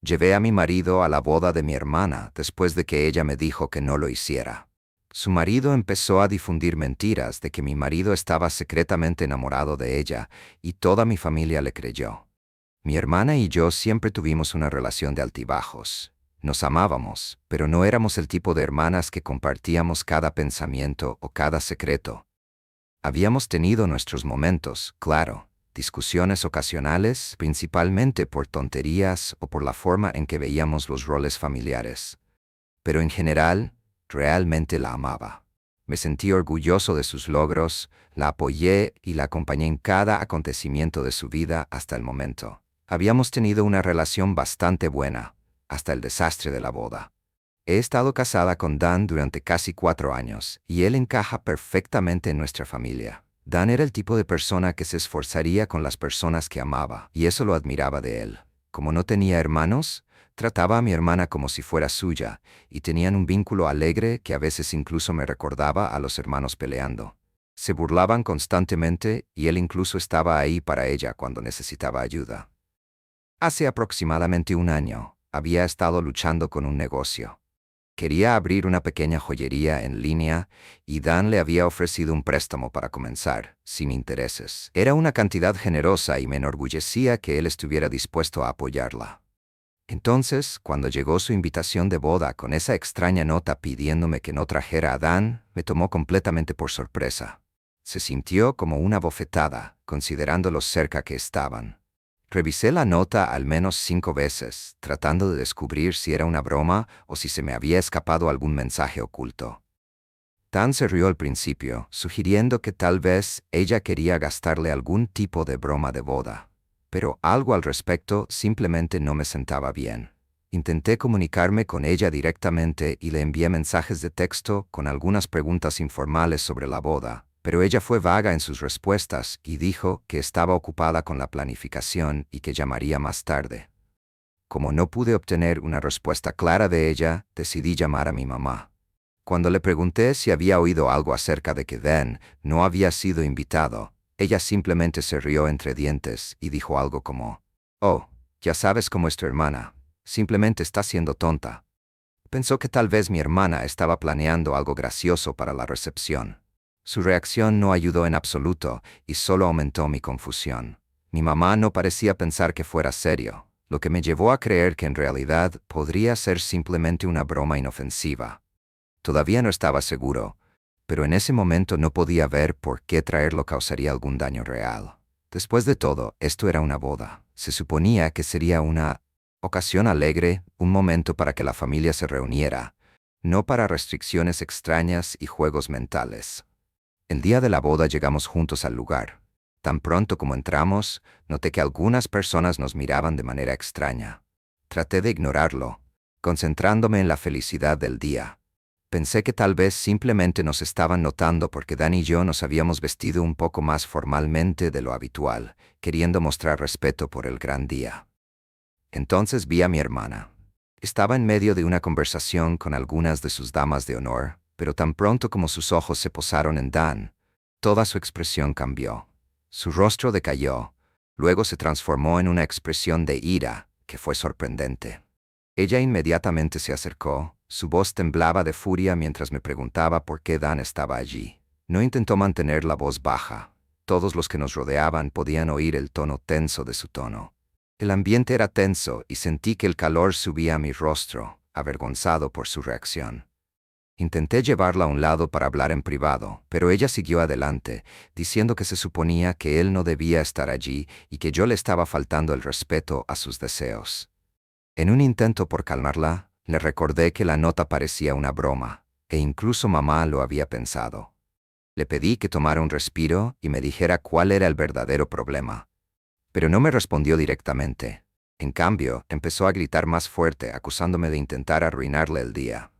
Llevé a mi marido a la boda de mi hermana después de que ella me dijo que no lo hiciera. Su marido empezó a difundir mentiras de que mi marido estaba secretamente enamorado de ella y toda mi familia le creyó. Mi hermana y yo siempre tuvimos una relación de altibajos. Nos amábamos, pero no éramos el tipo de hermanas que compartíamos cada pensamiento o cada secreto. Habíamos tenido nuestros momentos, claro, discusiones ocasionales, principalmente por tonterías o por la forma en que veíamos los roles familiares. Pero en general, realmente la amaba. Me sentí orgulloso de sus logros, la apoyé y la acompañé en cada acontecimiento de su vida hasta el momento. Habíamos tenido una relación bastante buena, hasta el desastre de la boda. He estado casada con Dan durante casi 4 años, y él encaja perfectamente en nuestra familia. Dan era el tipo de persona que se esforzaría con las personas que amaba, y eso lo admiraba de él. Como no tenía hermanos, trataba a mi hermana como si fuera suya, y tenían un vínculo alegre que a veces incluso me recordaba a los hermanos peleando. Se burlaban constantemente, y él incluso estaba ahí para ella cuando necesitaba ayuda. Hace aproximadamente 1 año, había estado luchando con un negocio. Quería abrir una pequeña joyería en línea y Dan le había ofrecido un préstamo para comenzar, sin intereses. Era una cantidad generosa y me enorgullecía que él estuviera dispuesto a apoyarla. Entonces, cuando llegó su invitación de boda con esa extraña nota pidiéndome que no trajera a Dan, me tomó completamente por sorpresa. Se sintió como una bofetada, considerando lo cerca que estaban. Revisé la nota al menos 5 veces, tratando de descubrir si era una broma o si se me había escapado algún mensaje oculto. Dan se rió al principio, sugiriendo que tal vez ella quería gastarle algún tipo de broma de boda. Pero algo al respecto simplemente no me sentaba bien. Intenté comunicarme con ella directamente y le envié mensajes de texto con algunas preguntas informales sobre la boda, pero ella fue vaga en sus respuestas y dijo que estaba ocupada con la planificación y que llamaría más tarde. Como no pude obtener una respuesta clara de ella, decidí llamar a mi mamá. Cuando le pregunté si había oído algo acerca de que Dan no había sido invitado, ella simplemente se rió entre dientes y dijo algo como: «Oh, ya sabes cómo es tu hermana, simplemente está siendo tonta». Pensó que tal vez mi hermana estaba planeando algo gracioso para la recepción. Su reacción no ayudó en absoluto y solo aumentó mi confusión. Mi mamá no parecía pensar que fuera serio, lo que me llevó a creer que en realidad podría ser simplemente una broma inofensiva. Todavía no estaba seguro, pero en ese momento no podía ver por qué traerlo causaría algún daño real. Después de todo, esto era una boda. Se suponía que sería una ocasión alegre, un momento para que la familia se reuniera, no para restricciones extrañas y juegos mentales. El día de la boda llegamos juntos al lugar. Tan pronto como entramos, noté que algunas personas nos miraban de manera extraña. Traté de ignorarlo, concentrándome en la felicidad del día. Pensé que tal vez simplemente nos estaban notando porque Dan y yo nos habíamos vestido un poco más formalmente de lo habitual, queriendo mostrar respeto por el gran día. Entonces vi a mi hermana. Estaba en medio de una conversación con algunas de sus damas de honor, pero tan pronto como sus ojos se posaron en Dan, toda su expresión cambió. Su rostro decayó, luego se transformó en una expresión de ira que fue sorprendente. Ella inmediatamente se acercó, su voz temblaba de furia mientras me preguntaba por qué Dan estaba allí. No intentó mantener la voz baja. Todos los que nos rodeaban podían oír el tono tenso de su tono. El ambiente era tenso y sentí que el calor subía a mi rostro, avergonzado por su reacción. Intenté llevarla a un lado para hablar en privado, pero ella siguió adelante, diciendo que se suponía que él no debía estar allí y que yo le estaba faltando el respeto a sus deseos. En un intento por calmarla, le recordé que la nota parecía una broma, e incluso mamá lo había pensado. Le pedí que tomara un respiro y me dijera cuál era el verdadero problema. Pero no me respondió directamente. En cambio, empezó a gritar más fuerte, acusándome de intentar arruinarle el día.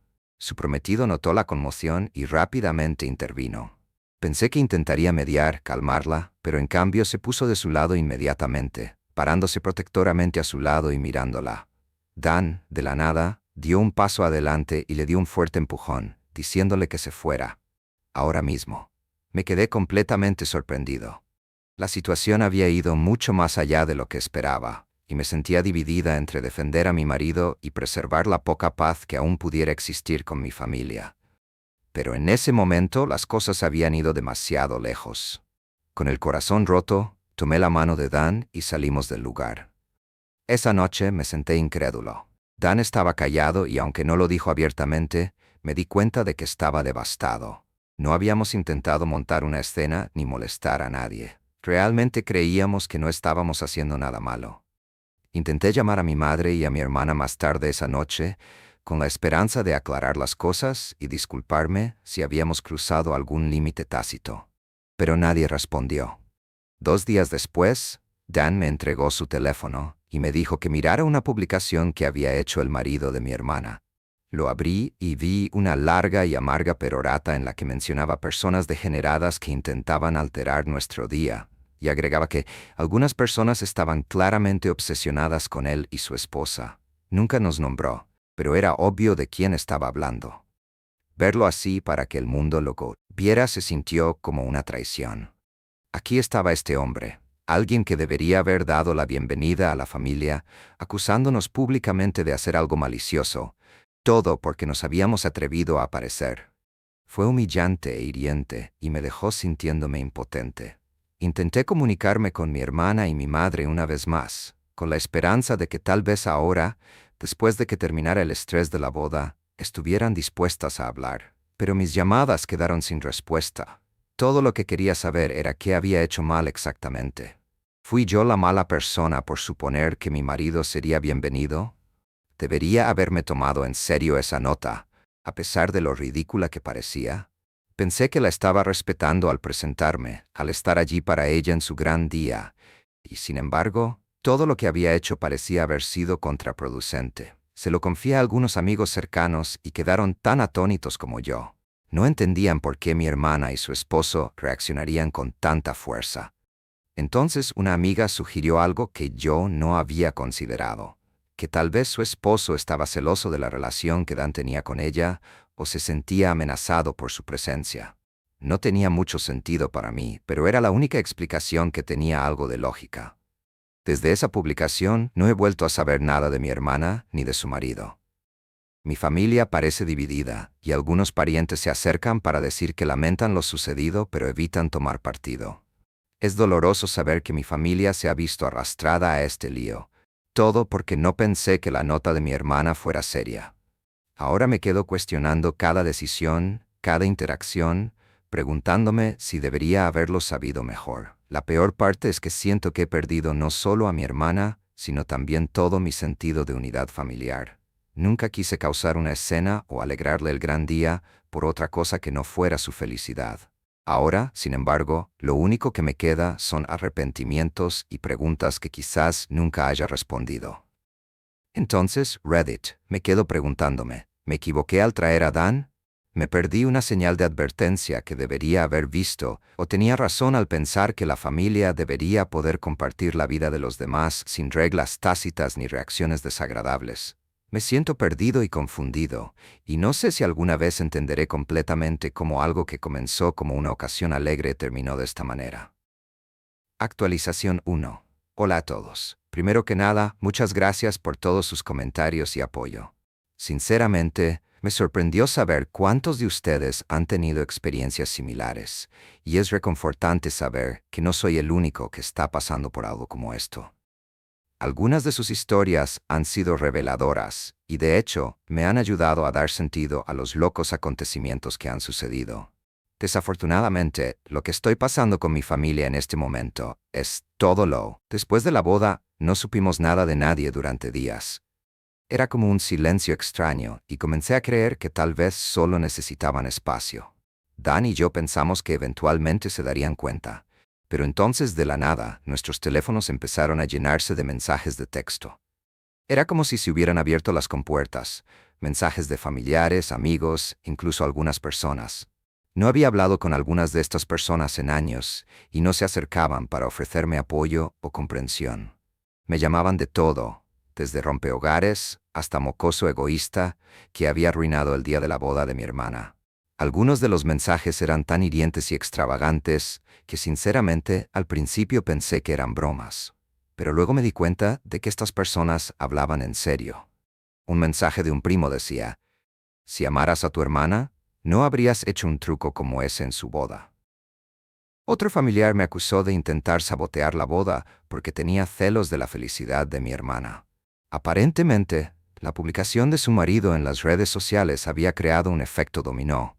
Su prometido notó la conmoción y rápidamente intervino. Pensé que intentaría mediar, calmarla, pero en cambio se puso de su lado inmediatamente, parándose protectoramente a su lado y mirándola. Dan, de la nada, dio un paso adelante y le dio un fuerte empujón, diciéndole que se fuera. Ahora mismo. Me quedé completamente sorprendido. La situación había ido mucho más allá de lo que esperaba, y me sentía dividida entre defender a mi marido y preservar la poca paz que aún pudiera existir con mi familia. Pero en ese momento las cosas habían ido demasiado lejos. Con el corazón roto, tomé la mano de Dan y salimos del lugar. Esa noche me senté incrédulo. Dan estaba callado y aunque no lo dijo abiertamente, me di cuenta de que estaba devastado. No habíamos intentado montar una escena ni molestar a nadie. Realmente creíamos que no estábamos haciendo nada malo. Intenté llamar a mi madre y a mi hermana más tarde esa noche, con la esperanza de aclarar las cosas y disculparme si habíamos cruzado algún límite tácito. Pero nadie respondió. 2 días después, Dan me entregó su teléfono y me dijo que mirara una publicación que había hecho el marido de mi hermana. Lo abrí y vi una larga y amarga perorata en la que mencionaba personas degeneradas que intentaban alterar nuestro día, y agregaba que algunas personas estaban claramente obsesionadas con él y su esposa. Nunca nos nombró, pero era obvio de quién estaba hablando. Verlo así para que el mundo lo viera se sintió como una traición. Aquí estaba este hombre, alguien que debería haber dado la bienvenida a la familia, acusándonos públicamente de hacer algo malicioso, todo porque nos habíamos atrevido a aparecer. Fue humillante e hiriente y me dejó sintiéndome impotente. Intenté comunicarme con mi hermana y mi madre una vez más, con la esperanza de que tal vez ahora, después de que terminara el estrés de la boda, estuvieran dispuestas a hablar, pero mis llamadas quedaron sin respuesta. Todo lo que quería saber era qué había hecho mal exactamente. ¿Fui yo la mala persona por suponer que mi marido sería bienvenido? ¿Debería haberme tomado en serio esa nota, a pesar de lo ridícula que parecía? Pensé que la estaba respetando al presentarme, al estar allí para ella en su gran día, y sin embargo, todo lo que había hecho parecía haber sido contraproducente. Se lo confié a algunos amigos cercanos y quedaron tan atónitos como yo. No entendían por qué mi hermana y su esposo reaccionarían con tanta fuerza. Entonces una amiga sugirió algo que yo no había considerado, que tal vez su esposo estaba celoso de la relación que Dan tenía con ella o se sentía amenazado por su presencia. No tenía mucho sentido para mí, pero era la única explicación que tenía algo de lógica. Desde esa publicación no he vuelto a saber nada de mi hermana ni de su marido. Mi familia parece dividida y algunos parientes se acercan para decir que lamentan lo sucedido pero evitan tomar partido. Es doloroso saber que mi familia se ha visto arrastrada a este lío, todo porque no pensé que la nota de mi hermana fuera seria. Ahora me quedo cuestionando cada decisión, cada interacción, preguntándome si debería haberlo sabido mejor. La peor parte es que siento que he perdido no solo a mi hermana, sino también todo mi sentido de unidad familiar. Nunca quise causar una escena o alegrarle el gran día por otra cosa que no fuera su felicidad. Ahora, sin embargo, lo único que me queda son arrepentimientos y preguntas que quizás nunca haya respondido. Entonces, Reddit, me quedo preguntándome, ¿me equivoqué al traer a Dan? ¿Me perdí una señal de advertencia que debería haber visto, o tenía razón al pensar que la familia debería poder compartir la vida de los demás sin reglas tácitas ni reacciones desagradables? Me siento perdido y confundido, y no sé si alguna vez entenderé completamente cómo algo que comenzó como una ocasión alegre terminó de esta manera. Actualización 1. Hola a todos. Primero que nada, muchas gracias por todos sus comentarios y apoyo. Sinceramente, me sorprendió saber cuántos de ustedes han tenido experiencias similares, y es reconfortante saber que no soy el único que está pasando por algo como esto. Algunas de sus historias han sido reveladoras y de hecho me han ayudado a dar sentido a los locos acontecimientos que han sucedido. Desafortunadamente, lo que estoy pasando con mi familia en este momento es todo lo. Después de la boda, no supimos nada de nadie durante días. Era como un silencio extraño y comencé a creer que tal vez solo necesitaban espacio. Dan y yo pensamos que eventualmente se darían cuenta. Pero entonces, de la nada, nuestros teléfonos empezaron a llenarse de mensajes de texto. Era como si se hubieran abierto las compuertas, mensajes de familiares, amigos, incluso algunas personas. No había hablado con algunas de estas personas en años, y no se acercaban para ofrecerme apoyo o comprensión. Me llamaban de todo, desde rompehogares hasta mocoso egoísta que había arruinado el día de la boda de mi hermana. Algunos de los mensajes eran tan hirientes y extravagantes que sinceramente al principio pensé que eran bromas. pero luego me di cuenta de que estas personas hablaban en serio. Un mensaje de un primo decía: si amaras a tu hermana, no habrías hecho un truco como ese en su boda. Otro familiar me acusó de intentar sabotear la boda porque tenía celos de la felicidad de mi hermana. Aparentemente, la publicación de su marido en las redes sociales había creado un efecto dominó.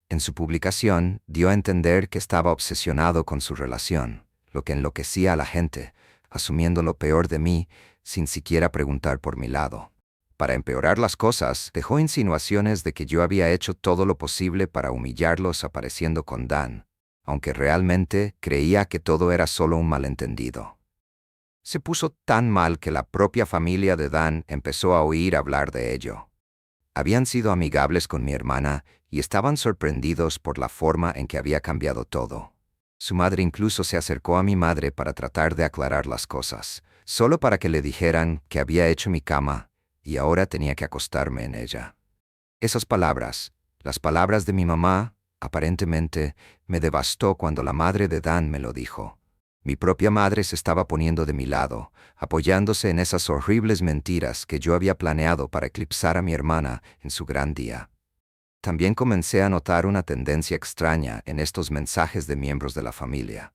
En su publicación, dio a entender que estaba obsesionado con su relación, lo que enloquecía a la gente, asumiendo lo peor de mí sin siquiera preguntar por mi lado. Para empeorar las cosas, dejó insinuaciones de que yo había hecho todo lo posible para humillarlos apareciendo con Dan, aunque realmente creía que todo era solo un malentendido. Se puso tan mal que la propia familia de Dan empezó a oír hablar de ello. Habían sido amigables con mi hermana y estaban sorprendidos por la forma en que había cambiado todo. Su madre incluso se acercó a mi madre para tratar de aclarar las cosas, solo para que le dijeran que había hecho mi cama y ahora tenía que acostarme en ella. Esas palabras, las palabras de mi mamá, aparentemente, me devastó cuando la madre de Dan me lo dijo. Mi propia madre se estaba poniendo de mi lado, apoyándose en esas horribles mentiras que yo había planeado para eclipsar a mi hermana en su gran día. También comencé a notar una tendencia extraña en estos mensajes de miembros de la familia.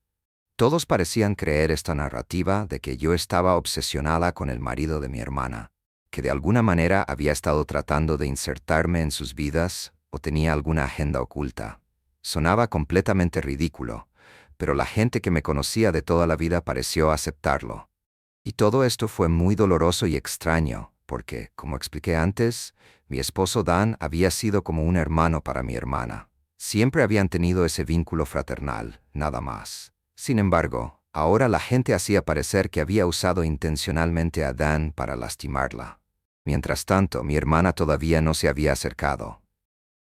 Todos parecían creer esta narrativa de que yo estaba obsesionada con el marido de mi hermana, que de alguna manera había estado tratando de insertarme en sus vidas o tenía alguna agenda oculta. Sonaba completamente ridículo, pero la gente que me conocía de toda la vida pareció aceptarlo. Y todo esto fue muy doloroso y extraño, porque, como expliqué antes, mi esposo Dan había sido como un hermano para mi hermana. Siempre habían tenido ese vínculo fraternal, nada más. Sin embargo, ahora la gente hacía parecer que había usado intencionalmente a Dan para lastimarla. Mientras tanto, mi hermana todavía no se había acercado.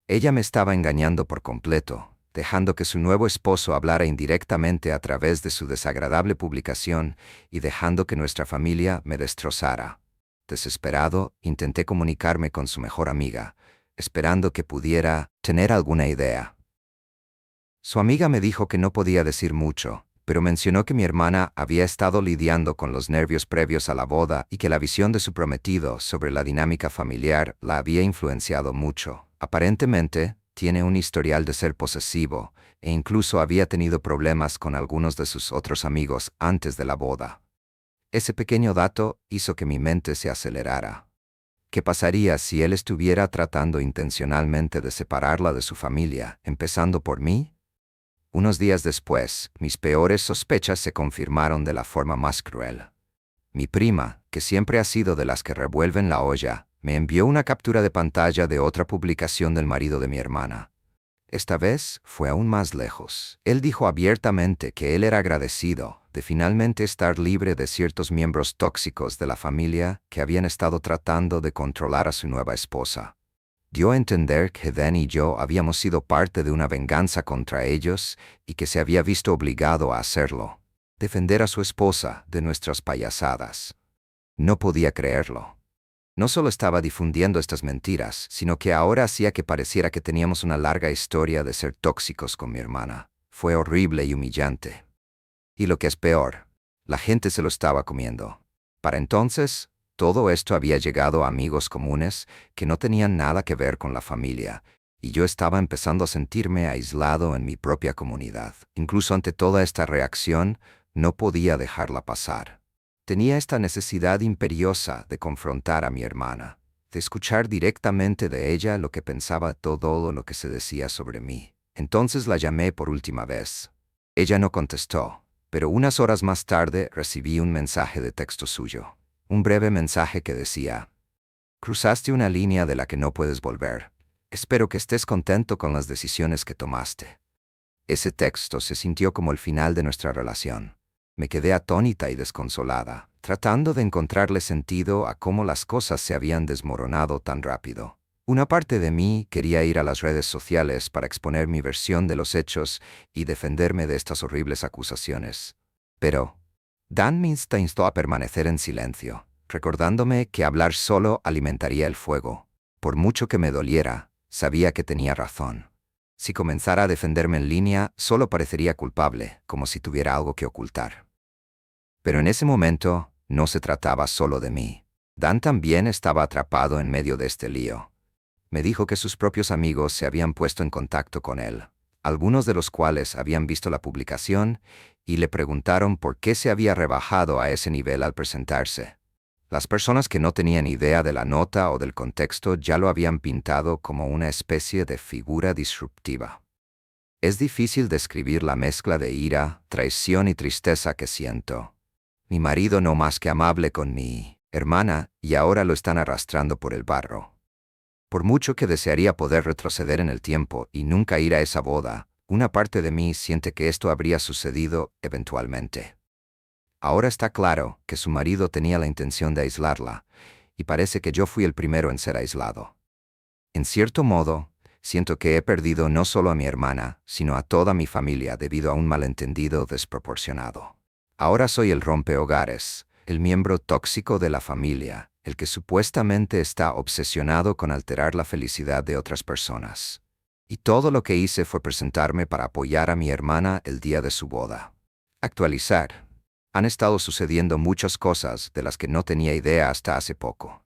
Ella me estaba engañando por completo, dejando que su nuevo esposo hablara indirectamente a través de su desagradable publicación y dejando que nuestra familia me destrozara. Desesperado, intenté comunicarme con su mejor amiga, esperando que pudiera tener alguna idea. Su amiga me dijo que no podía decir mucho, pero mencionó que mi hermana había estado lidiando con los nervios previos a la boda y que la visión de su prometido sobre la dinámica familiar la había influenciado mucho. Aparentemente, tiene un historial de ser posesivo e incluso había tenido problemas con algunos de sus otros amigos antes de la boda. Ese pequeño dato hizo que mi mente se acelerara. ¿Qué pasaría si él estuviera tratando intencionalmente de separarla de su familia, empezando por mí? Unos días después, mis peores sospechas se confirmaron de la forma más cruel. Mi prima, que siempre ha sido de las que revuelven la olla, me envió una captura de pantalla de otra publicación del marido de mi hermana. Esta vez fue aún más lejos. Él dijo abiertamente que él era agradecido de finalmente estar libre de ciertos miembros tóxicos de la familia que habían estado tratando de controlar a su nueva esposa. Dio a entender que Dan y yo habíamos sido parte de una venganza contra ellos y que se había visto obligado a hacerlo, defender a su esposa de nuestras payasadas. No podía creerlo. No solo estaba difundiendo estas mentiras, sino que ahora hacía que pareciera que teníamos una larga historia de ser tóxicos con mi hermana. Fue horrible y humillante. Y lo que es peor, la gente se lo estaba comiendo. Para entonces, todo esto había llegado a amigos comunes que no tenían nada que ver con la familia, y yo estaba empezando a sentirme aislado en mi propia comunidad. Incluso ante toda esta reacción, no podía dejarla pasar. Tenía esta necesidad imperiosa de confrontar a mi hermana, de escuchar directamente de ella lo que pensaba todo lo que se decía sobre mí. Entonces la llamé por última vez. Ella no contestó, pero unas horas más tarde recibí un mensaje de texto suyo. Un breve mensaje que decía: cruzaste una línea de la que no puedes volver. Espero que estés contento con las decisiones que tomaste. Ese texto se sintió como el final de nuestra relación. Me quedé atónita y desconsolada, tratando de encontrarle sentido a cómo las cosas se habían desmoronado tan rápido. Una parte de mí quería ir a las redes sociales para exponer mi versión de los hechos y defenderme de estas horribles acusaciones. Pero Dan me instó a permanecer en silencio, recordándome que hablar solo alimentaría el fuego. Por mucho que me doliera, sabía que tenía razón. Si comenzara a defenderme en línea, solo parecería culpable, como si tuviera algo que ocultar. Pero en ese momento no se trataba solo de mí. Dan también estaba atrapado en medio de este lío. Me dijo que sus propios amigos se habían puesto en contacto con él, algunos de los cuales habían visto la publicación y le preguntaron por qué se había rebajado a ese nivel al presentarse. Las personas que no tenían idea de la nota o del contexto ya lo habían pintado como una especie de figura disruptiva. Es difícil describir la mezcla de ira, traición y tristeza que siento. Mi marido no más que amable con mi hermana y ahora lo están arrastrando por el barro. Por mucho que desearía poder retroceder en el tiempo y nunca ir a esa boda, una parte de mí siente que esto habría sucedido eventualmente. Ahora está claro que su marido tenía la intención de aislarla, y parece que yo fui el primero en ser aislado. En cierto modo, siento que he perdido no solo a mi hermana, sino a toda mi familia debido a un malentendido desproporcionado. Ahora soy el rompehogares, el miembro tóxico de la familia, el que supuestamente está obsesionado con alterar la felicidad de otras personas. Y todo lo que hice fue presentarme para apoyar a mi hermana el día de su boda. Actualizar. Han estado sucediendo muchas cosas de las que no tenía idea hasta hace poco.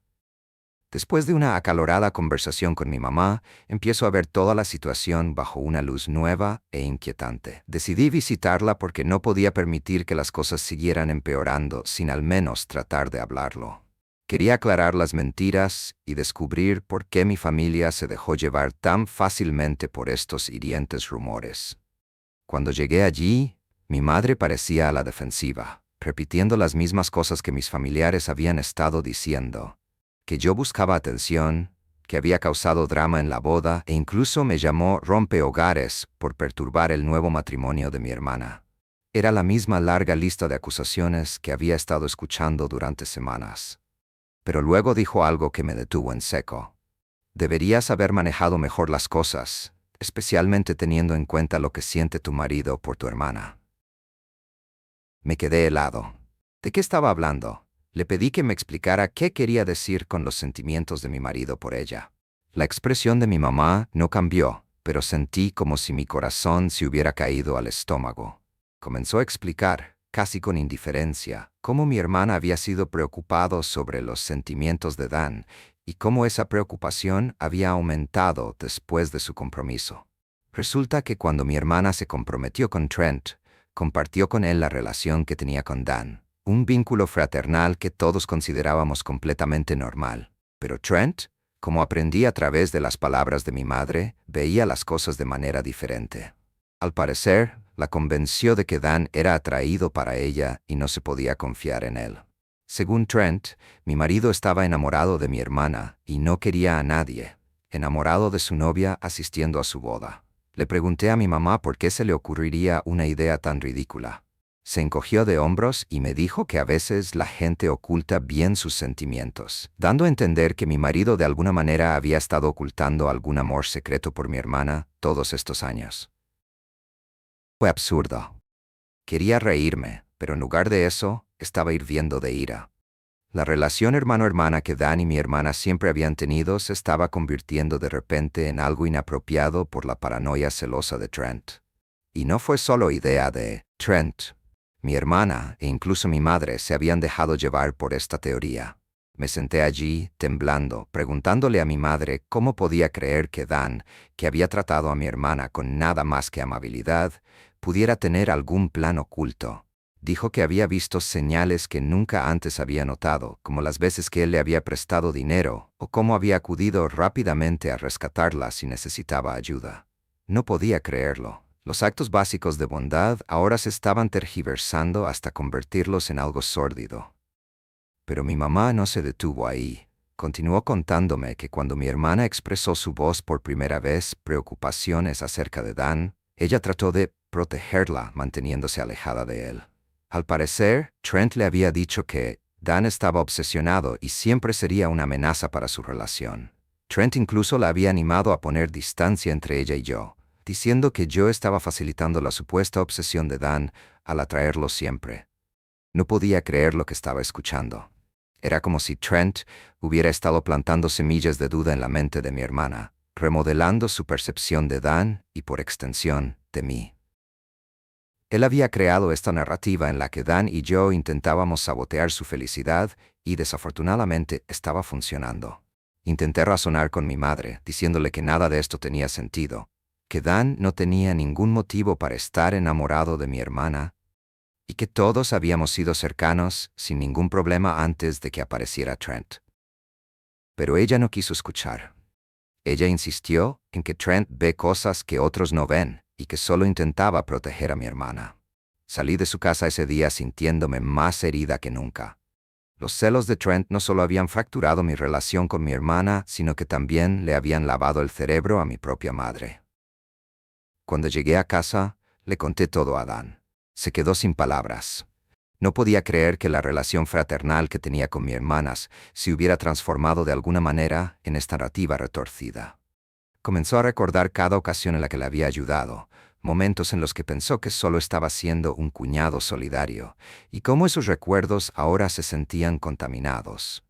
Después de una acalorada conversación con mi mamá, empiezo a ver toda la situación bajo una luz nueva e inquietante. Decidí visitarla porque no podía permitir que las cosas siguieran empeorando sin al menos tratar de hablarlo. Quería aclarar las mentiras y descubrir por qué mi familia se dejó llevar tan fácilmente por estos hirientes rumores. Cuando llegué allí, mi madre parecía a la defensiva, repitiendo las mismas cosas que mis familiares habían estado diciendo. Que yo buscaba atención, que había causado drama en la boda e incluso me llamó rompehogares por perturbar el nuevo matrimonio de mi hermana. Era la misma larga lista de acusaciones que había estado escuchando durante semanas. Pero luego dijo algo que me detuvo en seco. Deberías haber manejado mejor las cosas, especialmente teniendo en cuenta lo que siente tu marido por tu hermana. Me quedé helado. ¿De qué estaba hablando? Le pedí que me explicara qué quería decir con los sentimientos de mi marido por ella. La expresión de mi mamá no cambió, pero sentí como si mi corazón se hubiera caído al estómago. Comenzó a explicar, casi con indiferencia, cómo mi hermana había sido preocupado sobre los sentimientos de Dan y cómo esa preocupación había aumentado después de su compromiso. Resulta que cuando mi hermana se comprometió con Trent, compartió con él la relación que tenía con Dan. Un vínculo fraternal que todos considerábamos completamente normal. Pero Trent, como aprendí a través de las palabras de mi madre, veía las cosas de manera diferente. Al parecer, la convenció de que Dan era atraído para ella y no se podía confiar en él. Según Trent, mi marido estaba enamorado de mi hermana y no quería a nadie, enamorado de su novia asistiendo a su boda. Le pregunté a mi mamá por qué se le ocurriría una idea tan ridícula. Se encogió de hombros y me dijo que a veces la gente oculta bien sus sentimientos, dando a entender que mi marido de alguna manera había estado ocultando algún amor secreto por mi hermana todos estos años. Fue absurdo. Quería reírme, pero en lugar de eso, estaba hirviendo de ira. La relación hermano-hermana que Dan y mi hermana siempre habían tenido se estaba convirtiendo de repente en algo inapropiado por la paranoia celosa de Trent. Y no fue solo idea de Trent. Mi hermana e incluso mi madre se habían dejado llevar por esta teoría. Me senté allí, temblando, preguntándole a mi madre cómo podía creer que Dan, que había tratado a mi hermana con nada más que amabilidad, pudiera tener algún plan oculto. Dijo que había visto señales que nunca antes había notado, como las veces que él le había prestado dinero, o cómo había acudido rápidamente a rescatarla si necesitaba ayuda. No podía creerlo. Los actos básicos de bondad ahora se estaban tergiversando hasta convertirlos en algo sórdido. Pero mi mamá no se detuvo ahí. Continuó contándome que cuando mi hermana expresó su voz por primera vez preocupaciones acerca de Dan, ella trató de protegerla manteniéndose alejada de él. Al parecer, Trent le había dicho que Dan estaba obsesionado y siempre sería una amenaza para su relación. Trent incluso la había animado a poner distancia entre ella y yo, diciendo que yo estaba facilitando la supuesta obsesión de Dan al atraerlo siempre. No podía creer lo que estaba escuchando. Era como si Trent hubiera estado plantando semillas de duda en la mente de mi hermana, remodelando su percepción de Dan y, por extensión, de mí. Él había creado esta narrativa en la que Dan y yo intentábamos sabotear su felicidad y desafortunadamente estaba funcionando. Intenté razonar con mi madre, diciéndole que nada de esto tenía sentido, que Dan no tenía ningún motivo para estar enamorado de mi hermana y que todos habíamos sido cercanos sin ningún problema antes de que apareciera Trent. Pero ella no quiso escuchar. Ella insistió en que Trent ve cosas que otros no ven y que solo intentaba proteger a mi hermana. Salí de su casa ese día sintiéndome más herida que nunca. Los celos de Trent no solo habían fracturado mi relación con mi hermana, sino que también le habían lavado el cerebro a mi propia madre. Cuando llegué a casa, le conté todo a Dan. Se quedó sin palabras. No podía creer que la relación fraternal que tenía con mi hermanas se hubiera transformado de alguna manera en esta narrativa retorcida. Comenzó a recordar cada ocasión en la que le había ayudado, momentos en los que pensó que solo estaba siendo un cuñado solidario, y cómo esos recuerdos ahora se sentían contaminados.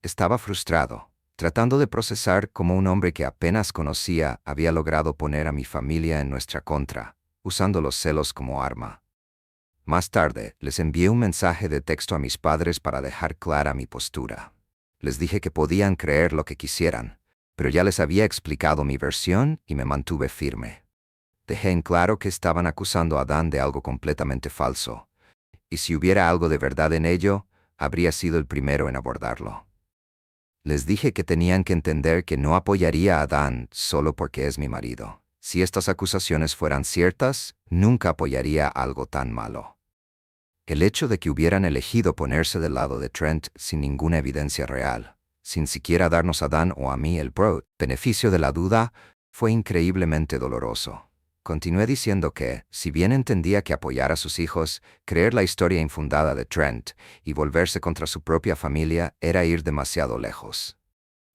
Estaba frustrado, tratando de procesar cómo un hombre que apenas conocía había logrado poner a mi familia en nuestra contra, usando los celos como arma. Más tarde, les envié un mensaje de texto a mis padres para dejar clara mi postura. Les dije que podían creer lo que quisieran, pero ya les había explicado mi versión y me mantuve firme. Dejé en claro que estaban acusando a Dan de algo completamente falso, y si hubiera algo de verdad en ello, habría sido el primero en abordarlo. Les dije que tenían que entender que no apoyaría a Dan solo porque es mi marido. Si estas acusaciones fueran ciertas, nunca apoyaría algo tan malo. El hecho de que hubieran elegido ponerse del lado de Trent sin ninguna evidencia real, sin siquiera darnos a Dan o a mí el beneficio de la duda, fue increíblemente doloroso. Continué diciendo que, si bien entendía que apoyar a sus hijos, creer la historia infundada de Trent y volverse contra su propia familia era ir demasiado lejos.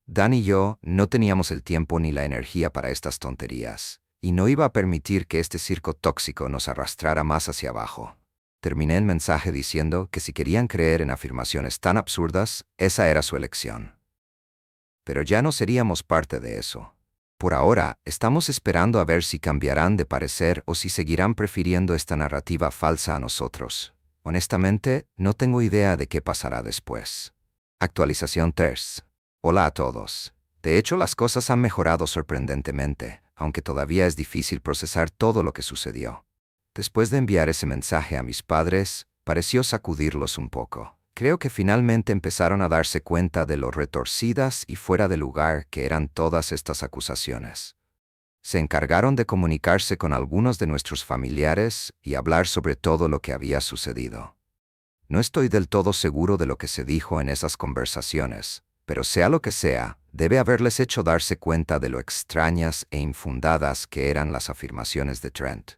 Dan y yo no teníamos el tiempo ni la energía para estas tonterías, y no iba a permitir que este circo tóxico nos arrastrara más hacia abajo. Terminé el mensaje diciendo que si querían creer en afirmaciones tan absurdas, esa era su elección. Pero ya no seríamos parte de eso. Por ahora, estamos esperando a ver si cambiarán de parecer o si seguirán prefiriendo esta narrativa falsa a nosotros. Honestamente, no tengo idea de qué pasará después. Actualización 3. Hola a todos. De hecho, las cosas han mejorado sorprendentemente, aunque todavía es difícil procesar todo lo que sucedió. Después de enviar ese mensaje a mis padres, pareció sacudirlos un poco. Creo que finalmente empezaron a darse cuenta de lo retorcidas y fuera de lugar que eran todas estas acusaciones. Se encargaron de comunicarse con algunos de nuestros familiares y hablar sobre todo lo que había sucedido. No estoy del todo seguro de lo que se dijo en esas conversaciones, pero sea lo que sea, debe haberles hecho darse cuenta de lo extrañas e infundadas que eran las afirmaciones de Trent.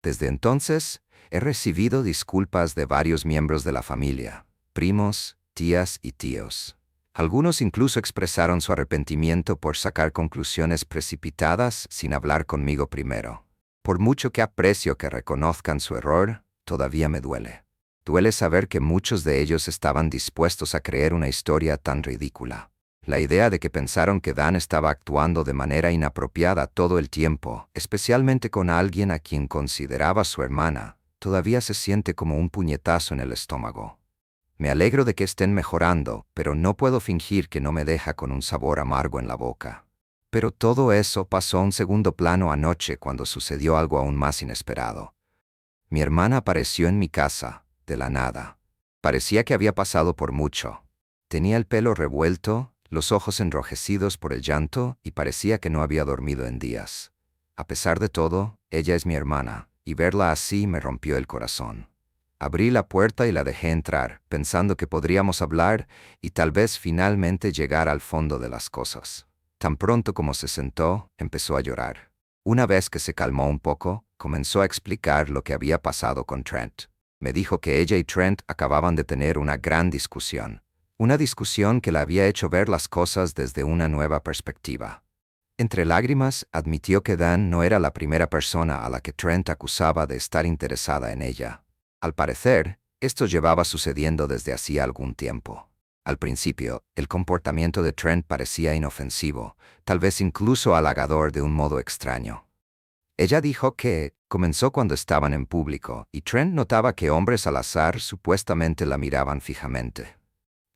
Desde entonces, he recibido disculpas de varios miembros de la familia, primos, tías y tíos. Algunos incluso expresaron su arrepentimiento por sacar conclusiones precipitadas sin hablar conmigo primero. Por mucho que aprecio que reconozcan su error, todavía me duele. Duele saber que muchos de ellos estaban dispuestos a creer una historia tan ridícula. La idea de que pensaron que Dan estaba actuando de manera inapropiada todo el tiempo, especialmente con alguien a quien consideraba su hermana, todavía se siente como un puñetazo en el estómago. Me alegro de que estén mejorando, pero no puedo fingir que no me deja con un sabor amargo en la boca. Pero todo eso pasó a un segundo plano anoche cuando sucedió algo aún más inesperado. Mi hermana apareció en mi casa, de la nada. Parecía que había pasado por mucho. Tenía el pelo revuelto, los ojos enrojecidos por el llanto y parecía que no había dormido en días. A pesar de todo, ella es mi hermana, y verla así me rompió el corazón. Abrí la puerta y la dejé entrar, pensando que podríamos hablar y tal vez finalmente llegar al fondo de las cosas. Tan pronto como se sentó, empezó a llorar. Una vez que se calmó un poco, comenzó a explicar lo que había pasado con Trent. Me dijo que ella y Trent acababan de tener una gran discusión. Una discusión que la había hecho ver las cosas desde una nueva perspectiva. Entre lágrimas, admitió que Dan no era la primera persona a la que Trent acusaba de estar interesada en ella. Al parecer, esto llevaba sucediendo desde hacía algún tiempo. Al principio, el comportamiento de Trent parecía inofensivo, tal vez incluso halagador de un modo extraño. Ella dijo que comenzó cuando estaban en público y Trent notaba que hombres al azar supuestamente la miraban fijamente.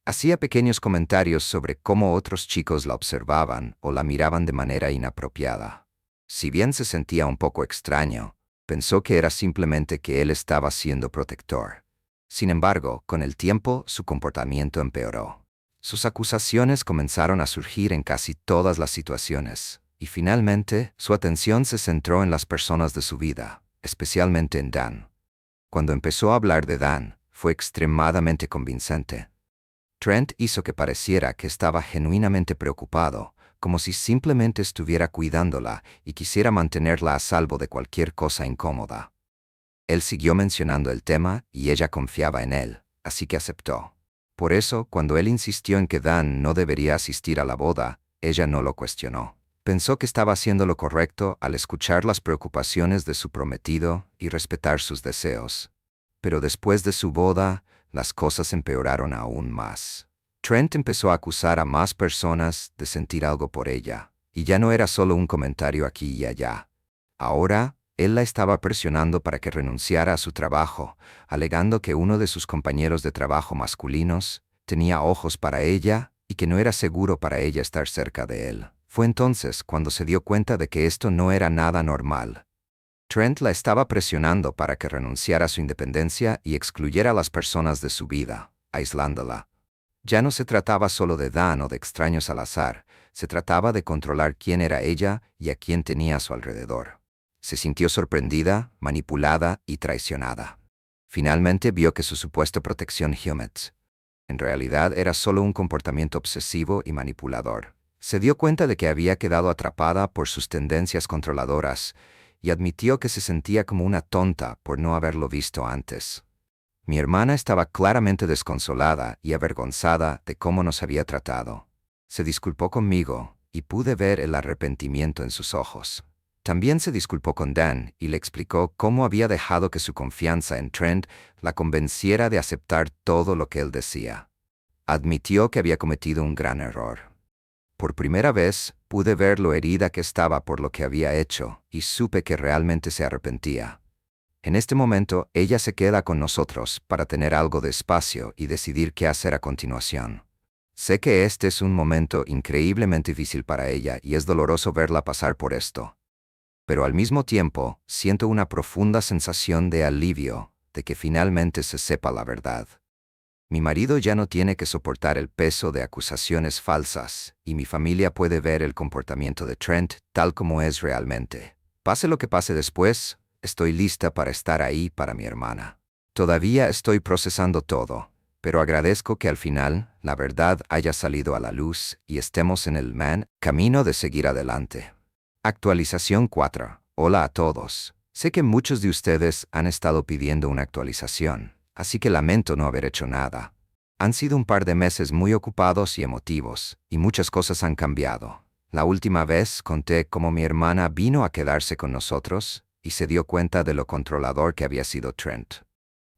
Hacía pequeños comentarios sobre cómo otros chicos la observaban o la miraban de manera inapropiada. Si bien se sentía un poco extraño, pensó que era simplemente que él estaba siendo protector. Sin embargo, con el tiempo, su comportamiento empeoró. Sus acusaciones comenzaron a surgir en casi todas las situaciones, y finalmente, su atención se centró en las personas de su vida, especialmente en Dan. Cuando empezó a hablar de Dan, fue extremadamente convincente. Trent hizo que pareciera que estaba genuinamente preocupado, como si simplemente estuviera cuidándola y quisiera mantenerla a salvo de cualquier cosa incómoda. Él siguió mencionando el tema y ella confiaba en él, así que aceptó. Por eso, cuando él insistió en que Dan no debería asistir a la boda, ella no lo cuestionó. Pensó que estaba haciendo lo correcto al escuchar las preocupaciones de su prometido y respetar sus deseos. Pero después de su boda, las cosas empeoraron aún más. Trent empezó a acusar a más personas de sentir algo por ella, y ya no era solo un comentario aquí y allá. Ahora, él la estaba presionando para que renunciara a su trabajo, alegando que uno de sus compañeros de trabajo masculinos tenía ojos para ella y que no era seguro para ella estar cerca de él. Fue entonces cuando se dio cuenta de que esto no era nada normal. Trent la estaba presionando para que renunciara a su independencia y excluyera a las personas de su vida, aislándola. Ya no se trataba solo de Dan o de extraños al azar, se trataba de controlar quién era ella y a quién tenía a su alrededor. Se sintió sorprendida, manipulada y traicionada. Finalmente vio que su supuesta protección Humets en realidad era solo un comportamiento obsesivo y manipulador. Se dio cuenta de que había quedado atrapada por sus tendencias controladoras y admitió que se sentía como una tonta por no haberlo visto antes. Mi hermana estaba claramente desconsolada y avergonzada de cómo nos había tratado. Se disculpó conmigo y pude ver el arrepentimiento en sus ojos. También se disculpó con Dan y le explicó cómo había dejado que su confianza en Trent la convenciera de aceptar todo lo que él decía. Admitió que había cometido un gran error. Por primera vez, pude ver lo herida que estaba por lo que había hecho y supe que realmente se arrepentía. En este momento, ella se queda con nosotros para tener algo de espacio y decidir qué hacer a continuación. Sé que este es un momento increíblemente difícil para ella y es doloroso verla pasar por esto. Pero al mismo tiempo, siento una profunda sensación de alivio de que finalmente se sepa la verdad. Mi marido ya no tiene que soportar el peso de acusaciones falsas y mi familia puede ver el comportamiento de Trent tal como es realmente. Pase lo que pase después, estoy lista para estar ahí para mi hermana. Todavía estoy procesando todo, pero agradezco que al final la verdad haya salido a la luz y estemos en el camino de seguir adelante. Actualización 4. Hola a todos. Sé que muchos de ustedes han estado pidiendo una actualización, así que lamento no haber hecho nada. Han sido un par de meses muy ocupados y emotivos, y muchas cosas han cambiado. La última vez conté cómo mi hermana vino a quedarse con nosotros y se dio cuenta de lo controlador que había sido Trent.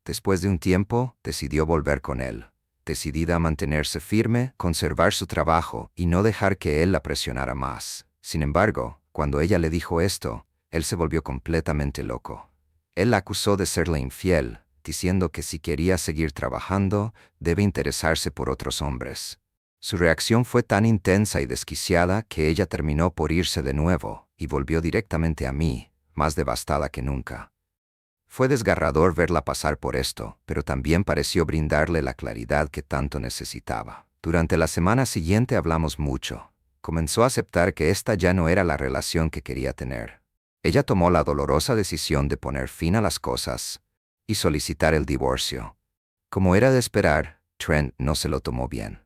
Después de un tiempo, decidió volver con él, decidida a mantenerse firme, conservar su trabajo y no dejar que él la presionara más. Sin embargo, cuando ella le dijo esto, él se volvió completamente loco. Él la acusó de serle infiel, diciendo que si quería seguir trabajando, debe interesarse por otros hombres. Su reacción fue tan intensa y desquiciada que ella terminó por irse de nuevo y volvió directamente a mí, más devastada que nunca. Fue desgarrador verla pasar por esto, pero también pareció brindarle la claridad que tanto necesitaba. Durante la semana siguiente hablamos mucho. Comenzó a aceptar que esta ya no era la relación que quería tener. Ella tomó la dolorosa decisión de poner fin a las cosas y solicitar el divorcio. Como era de esperar, Trent no se lo tomó bien.